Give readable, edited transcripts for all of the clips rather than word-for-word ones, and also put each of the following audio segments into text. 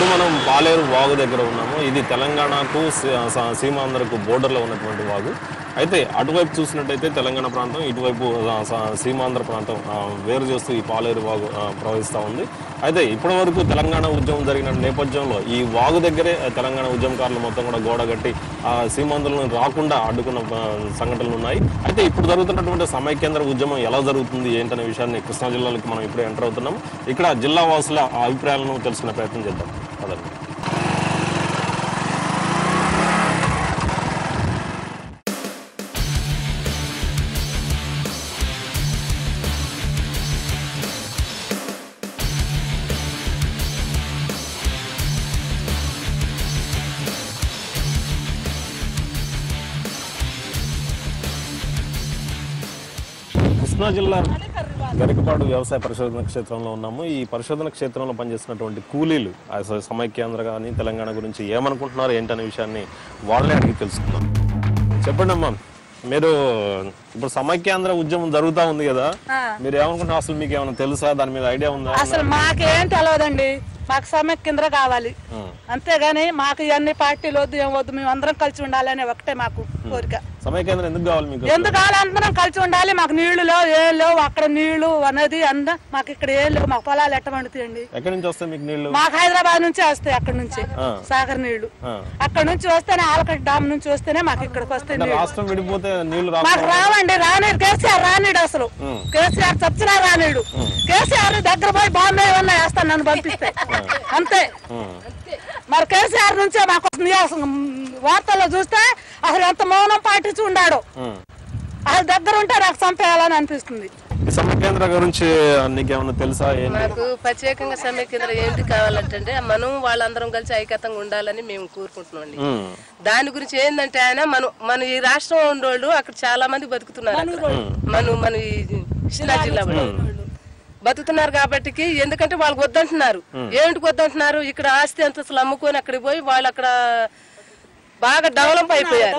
ఇప్పుడు మనం పాలేరు వాగు దగ్గర ఉన్నాము. ఇది తెలంగాణకు సీమాంధ్రకు బోర్డర్లో ఉన్నటువంటి వాగు. అయితే అటువైపు చూసినట్టయితే తెలంగాణ ప్రాంతం, ఇటువైపు సీమాంధ్ర ప్రాంతం వేరు చేస్తూ ఈ పాలేరు వాగు ప్రవహిస్తూ ఉంది. అయితే ఇప్పటి వరకు తెలంగాణ ఉద్యమం జరిగిన నేపథ్యంలో ఈ వాగు దగ్గరే తెలంగాణ ఉద్యమకారులు మొత్తం కూడా గోడ కట్టి సీమాంధ్రలను రాకుండా అడ్డుకున్న సంఘటనలు ఉన్నాయి. అయితే ఇప్పుడు జరుగుతున్నటువంటి సమైక్యాంధ్ర ఉద్యమం ఎలా జరుగుతుంది ఏంటనే విషయాన్ని కృష్ణా జిల్లాలకు మనం ఇప్పుడే ఎంటర్ అవుతున్నాం. ఇక్కడ జిల్లా వాసుల అభిప్రాయాలను తెలుసుకునే ప్రయత్నం చేద్దాం. అదండి. కృష్ణా జిల్లా గరికపాడు వ్యవసాయ పరిశోధన క్షేత్రంలో ఉన్నాము. ఈ పరిశోధన క్షేత్రంలో పనిచేస్తున్నటువంటి కూలీలు సమైక్యాంధ్ర కానీ తెలంగాణ గురించి ఏమనుకుంటున్నారు ఏంటనే విషయాన్ని వాళ్ళే అడిగి తెలుసుకున్నాం. చెప్పండి అమ్మా, మీరు ఇప్పుడు సమైక్యాంధ్ర ఉద్యమం జరుగుతూ ఉంది కదా, మీరు ఏమనుకుంటున్నారు? అసలు మీకు ఏమైనా తెలుసా? దాని మీద ఐడియా ఉందా? అసలు మాకేం తెలియదండి. మాకు సమైక్యాంధ్ర కావాలి, అంతేగాని మాకు ఇవన్నీ పార్టీలు వద్దు, ఏం వద్దు. మేము అందరం కలిసి ఉండాలని ఒకటే మాకు కోరిక. సమైక్యాంధ్ర ఎందుకు కావాలి మీకు? ఎందుకు కావాలి? అందరం కలిసి ఉండాలి. మాకు నీళ్లు లేవు, ఏం లేవు. అక్కడ నీళ్లు అనేది అందా, మాకు ఇక్కడ ఏం లేవు. మాకు పొలాలు ఎట్ట పండుతాయండి? ఎక్కడి నుంచి వస్తాయి మీకు నీళ్లు? మాకు హైదరాబాద్ నుంచి వస్తాయి, అక్కడ నుంచి సాగర్ నీళ్లు. అక్కడ నుంచి వస్తేనే ఆలకట్ డామ్ నుంచి వస్తేనే మాకు ఇక్కడికి వస్తాయి. రాష్ట్రం విడిపోతే నీళ్లు మాకు రావండి. రానీడు కేసీఆర్, రానీడు అసలు కేసీఆర్ చచ్చినా రానీడు. కేసీఆర్ దగ్గర పోయి బాంబే ఏమన్నా వేస్తాను నన్ను పంపిస్తే, అంతే. మరి కేసీఆర్ నుంచే మాకు వార్తల్లో చూస్తే అసలు ఎంత మౌనం పాటించి ఉన్నాడు. అసలు దగ్గర ఉంటే నాకు చంపేయాలని అనిపిస్తుంది. సమైక్యాంధ్ర గురించి నీకేమన్నా తెలుసా? నాకు ప్రత్యేకంగా సమైక్యాంధ్ర ఏంటి కావాలంటే మనం వాళ్ళందరం కలిసి ఐక్యతంగా ఉండాలని మేము కోరుకుంటున్నాం. దాని గురించి ఏంటంటే ఆయన మన ఈ రాష్ట్రం ఉండేవాళ్ళు అక్కడ చాలా మంది బతుకుతున్నారు. మన ఈ కృష్ణా జిల్లా బతుకుతున్నారు కాబట్టి, ఎందుకంటే వాళ్ళకి వద్దంటున్నారు. ఏంటికి వద్దంటున్నారు? ఇక్కడ ఆస్తి అంతస్తులు అమ్ముకొని అక్కడికి పోయి వాళ్ళు అక్కడ బాగా డెవలప్ అయిపోయారు.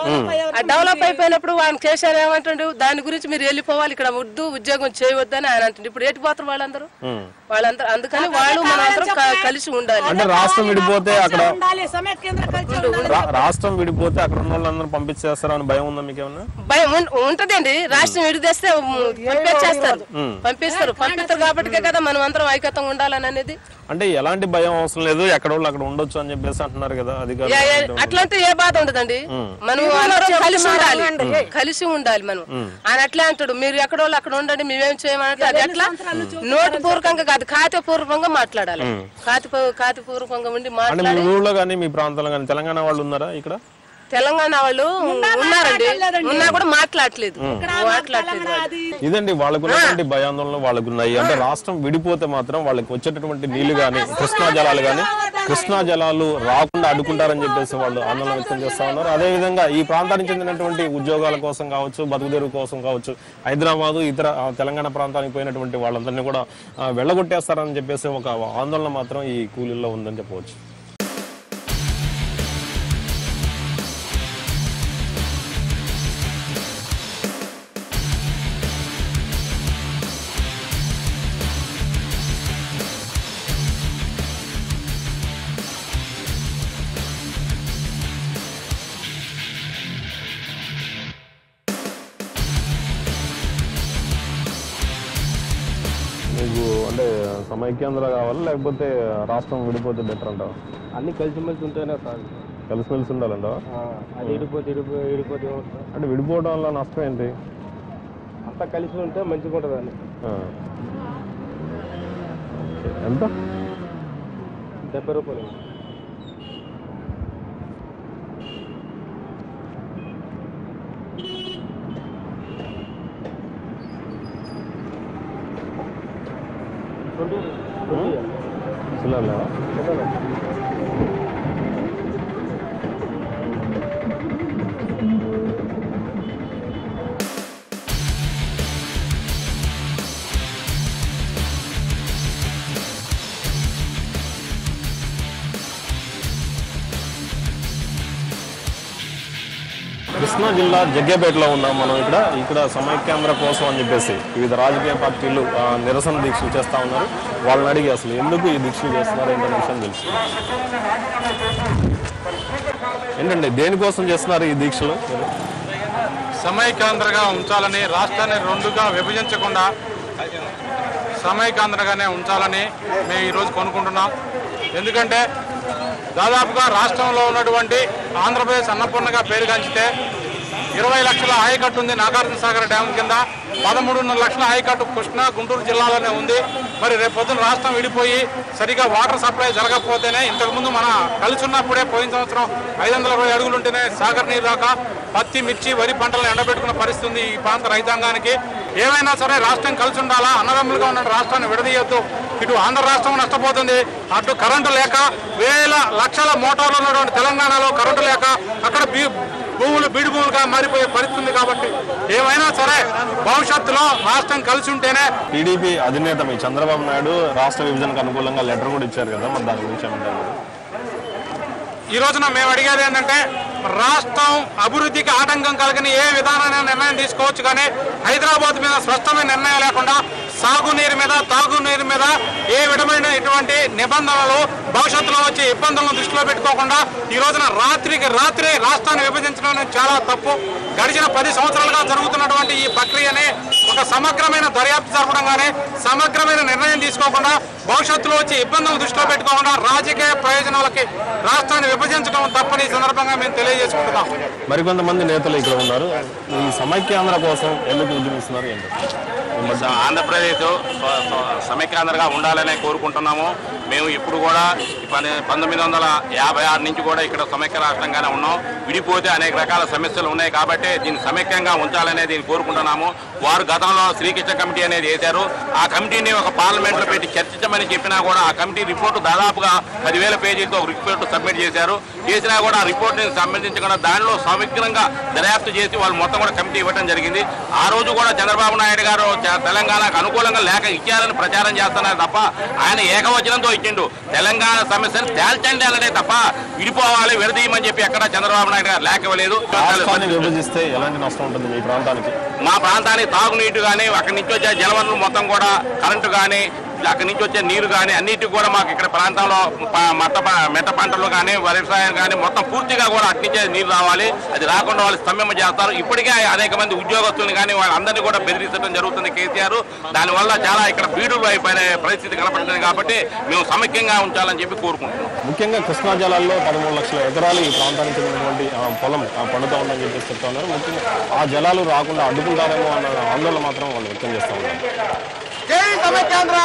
ఆ డెవలప్ అయిపోయినప్పుడు ఆయన కేసీఆర్ ఏమంటుండు, దాని గురించి మీరు వెళ్ళిపోవాలి, ఇక్కడ వద్దు, ఉద్యోగం చేయవద్దని ఆయన అంటుండే. ఇప్పుడు ఎటు పోతారు వాళ్ళందరూ? అందుకని వాళ్ళు మనందరం కలిసి ఉండాలి. అంటే రాష్ట్రం విడిపోతే అక్కడ రాష్ట్రం విడిపోతే అక్కడ ఉన్న వాళ్ళందరూ పంపించేస్తారు అని భయం ఉందా మీకేమన్నా? భయం ఉంటదండి. రాష్ట్రం విడిదేస్తే పంపిస్తారు కాబట్టి కదా మనం అందరం ఐక్యతంగా ఉండాలని అనేది. అంటే ఎలాంటి భయం అవసరం లేదు, ఎక్కడ వాళ్ళు అక్కడ ఉండొచ్చు అని చెప్పేసి అంటున్నారు కదా. అది అట్లంటే ఏ బాధ ఉండదండి. మనం కలిసి ఉండాలి. మనం ఆయన అట్లా అంటాడు, మీరు ఎక్కడ వాళ్ళు అక్కడ ఉండండి, మేమేం చేయమంటే అది అట్లా నోటి పూర్వకంగా కాదు, ఖాతాపూర్వకంగా మాట్లాడాలి. ఖాతాపూర్వకంగా ఉండి మాట్లాడాలి. మీ ఊళ్ళో కానీ మీ ప్రాంతంలో కానీ తెలంగాణ వాళ్ళు ఉన్నారా? ఇక్కడ తెలంగాణ వాళ్ళు ఉన్నారండి, ఉన్నా కూడా మాట్లాడలేదు. ఇదండి వాళ్ళకున్నటువంటి భయాందోళనలు వాళ్ళకున్నాయి. అంటే రాష్ట్రం విడిపోతే మాత్రం వాళ్ళకి వచ్చేటటువంటి నీళ్లు కానీ కృష్ణా జలాలు కానీ కృష్ణా జలాలు రాకుండా అడ్డుకుంటారని చెప్పేసి వాళ్ళు ఆందోళన వ్యక్తం చేస్తా ఉన్నారు. అదేవిధంగా ఈ ప్రాంతానికి చెందినటువంటి ఉద్యోగాల కోసం కావచ్చు, బతుకుదెరువు కోసం కావచ్చు, హైదరాబాదు ఇతర తెలంగాణ ప్రాంతానికి పోయినటువంటి వాళ్ళందరినీ కూడా వెళ్ళగొట్టేస్తారని చెప్పేసి ఒక ఆందోళన మాత్రం ఈ కూలీల్లో ఉందని చెప్పవచ్చు. మీకు అంటే సమైక్యాంధ్ర కావాలి లేకపోతే రాష్ట్రం విడిపోతే బెటర్ అంటావా? అన్ని కలిసిమెలిసి ఉంటేనే సార్. కలిసిమెలిసి ఉండాలంటావా? అది విడిపోతే అంటే విడిపోవడం వల్ల నష్టం ఏంటి? అంతా కలిసి ఉంటే మంచిగా ఉంటుందండి. ఎంత? 70 రూపాయలు. కృష్ణా జిల్లా జగ్గేపేటలో ఉన్నాం మనం. ఇక్కడ సమైక్యాంధ్ర కోసం అని చెప్పేసి వివిధ రాజకీయ పార్టీలు నిరసన దీక్షలు చేస్తూ ఉన్నారు. వాళ్ళని అడిగి అసలు ఎందుకు ఈ దీక్షలు చేస్తున్నారు ఏంటనే విషయం తెలుసు. ఏంటండి దేనికోసం చేస్తున్నారు ఈ దీక్షలు? సమైక్యాంధ్రగా ఉంచాలని, రాష్ట్రాన్ని రెండుగా విభజించకుండా సమైక్యాంధ్రగానే ఉంచాలని మేము ఈరోజు కొనుక్కుంటున్నాం. ఎందుకంటే దాదాపుగా రాష్ట్రంలో ఉన్నటువంటి ఆంధ్రప్రదేశ్ అన్నపూర్ణగా పేరుగాంచితే 20 లక్షల ఆయకట్టు ఉంది నాగార్జున సాగర్ డ్యామ్ కింద. 13.5 లక్షల ఆయకట్టు కృష్ణా గుంటూరు జిల్లాలోనే ఉంది. మరి రేపు పొద్దున రాష్ట్రం విడిపోయి సరిగా వాటర్ సప్లై జరగకపోతేనే, ఇంతకుముందు మన కలిసి ఉన్నప్పుడే పోయిన సంవత్సరం 520 అడుగులు ఉంటేనే సాగర్ నీరు దాకా పత్తి, మిర్చి, వరి పంటలను ఎండబెట్టుకున్న పరిస్థితి ఉంది ఈ ప్రాంత రైతాంగానికి. ఏమైనా సరే రాష్ట్రం కలిసి ఉండాలా, అన్నదమ్ములుగా ఉన్న రాష్ట్రాన్ని విడదీయొద్దు. ఇటు ఆంధ్ర రాష్ట్రం నష్టపోతుంది, అటు కరెంటు లేక వేల లక్షల మోటార్లు ఉన్నటువంటి తెలంగాణలో కరెంటు లేక అక్కడ భూములు బీడు భూములుగా మారిపోయే పరిస్థితి. కాబట్టి ఏమైనా సరే భవిష్యత్తులో రాష్ట్రం కలిసి ఉంటేనే. టీడీపీ అధినేత మీ చంద్రబాబు నాయుడు రాష్ట్ర విభజనకు అనుకూలంగా లెటర్ కూడా ఇచ్చారు కదా, మరి దాని గురించి ఏమంటారు? ఈ రోజున మేము అడిగేది ఏంటంటే, రాష్ట్రం అభివృద్ధికి ఆటంకం కలిగిన ఏ విధానమైన నిర్ణయం తీసుకోవచ్చు, కానీ హైదరాబాద్ మీద స్పష్టమైన నిర్ణయం లేకుండా సాగునీరు మీద, తాగునీరు మీద ఏ విధమైన ఇటువంటి నిబంధనలు భవిష్యత్తులో వచ్చే ఇబ్బందులను దృష్టిలో పెట్టుకోకుండా ఈ రోజున రాత్రికి రాత్రే రాష్ట్రాన్ని విభజించడం చాలా తప్పు. గడిచిన 10 సంవత్సరాలుగా జరుగుతున్నటువంటి ఈ ప్రక్రియని ఒక సమగ్రమైన దర్యాప్తు జరపడం కానీ, సమగ్రమైన నిర్ణయం తీసుకోకుండా భవిష్యత్తులో వచ్చే ఇబ్బందులను దృష్టిలో పెట్టుకోకుండా రాజకీయ ప్రయోజనాలకి రాష్ట్రాన్ని విభజించడం తప్పని ఈ సందర్భంగా మేము తెలియజేసుకుంటున్నాం. మరికొంతమంది నేతలు ఇక్కడ ఉన్నారు. ఈ సమైక్యాంధ్ర కోసం ఎందుకు ఉద్యమిస్తున్నారు ఏంటి? ఆంధ్రప్రదేశ్ సమైక్యాంధ్రగా ఉండాలనే కోరుకుంటున్నాము. మేము ఇప్పుడు కూడా 1956 నుంచి కూడా ఇక్కడ సమైక్య రాష్ట్రంగానే ఉన్నాం. విడిపోతే అనేక రకాల సమస్యలు ఉన్నాయి కాబట్టి దీన్ని సమైక్యంగా ఉంచాలనే దీన్ని కోరుకుంటున్నాము. వారు గతంలో శ్రీకృష్ణ కమిటీ అనేది వేశారు. ఆ కమిటీని ఒక పార్లమెంట్లో పెట్టి చర్చించమని చెప్పినా కూడా ఆ కమిటీ రిపోర్టు దాదాపుగా 10,000 పేజీలతో ఒక రిపోర్టు సబ్మిట్ చేసినా కూడా ఆ రిపోర్ట్ని సంబంధించకుండా దానిలో సమగ్రంగా దర్యాప్తు చేసి వాళ్ళు మొత్తం కూడా కమిటీ ఇవ్వడం జరిగింది. ఆ రోజు కూడా చంద్రబాబు నాయుడు గారు తెలంగాణకు అనుకూలంగా లేఖ ఇచ్చారని ప్రచారం చేస్తున్నారు తప్ప ఆయన ఏకవచనంతో ఇచ్చిండు తెలంగాణ సమస్యను తేల్చండి అన్నదే తప్ప విడిపోవాలి, విడదీయమని చెప్పి ఎక్కడ చంద్రబాబు నాయుడు గారు లేఖ ఇవ్వలేదు. విభజిస్తే ఎలాంటి నష్టం ఉంటుంది మీ ప్రాంతానికి? మా ప్రాంతానికి తాగునీటి కానీ, అక్కడి నుంచి వచ్చే జలవనరులు మొత్తం కూడా, కరెంటు కానీ, అక్కడి నుంచి వచ్చే నీరు కానీ అన్నిటికీ కూడా మాకు ఇక్కడ ప్రాంతంలో మెట్ట పంటలు కానీ, వ్యవసాయం కానీ మొత్తం పూర్తిగా కూడా అట్నుంచే నీరు రావాలి. అది రాకుండా వాళ్ళు స్తంభం చేస్తారు. ఇప్పటికే అనేక మంది ఉద్యోగస్తులను కానీ వాళ్ళందరినీ కూడా బెదిరించడం జరుగుతుంది కేసీఆర్. దానివల్ల చాలా ఇక్కడ బీడులు అయిపోయిన పరిస్థితి కనపడుతుంది. కాబట్టి మేము సమైక్యంగా ఉంచాలని చెప్పి కోరుకుంటున్నాం. ముఖ్యంగా కృష్ణా జలాల్లో 13 లక్షల ఎకరాలు ఈ ప్రాంతానికి చెందినటువంటి పొలం పండుతూ ఉందని చెప్పేసి చెప్తా ఉన్నారు. ముఖ్యంగా ఆ జలాలు రాకుండా అడ్డుకుంటారేమో అన్న ఆందోళన మాత్రం వాళ్ళు వ్యక్తం చేస్తూ ఉన్నారు. జై సమైక్యాంధ్ర.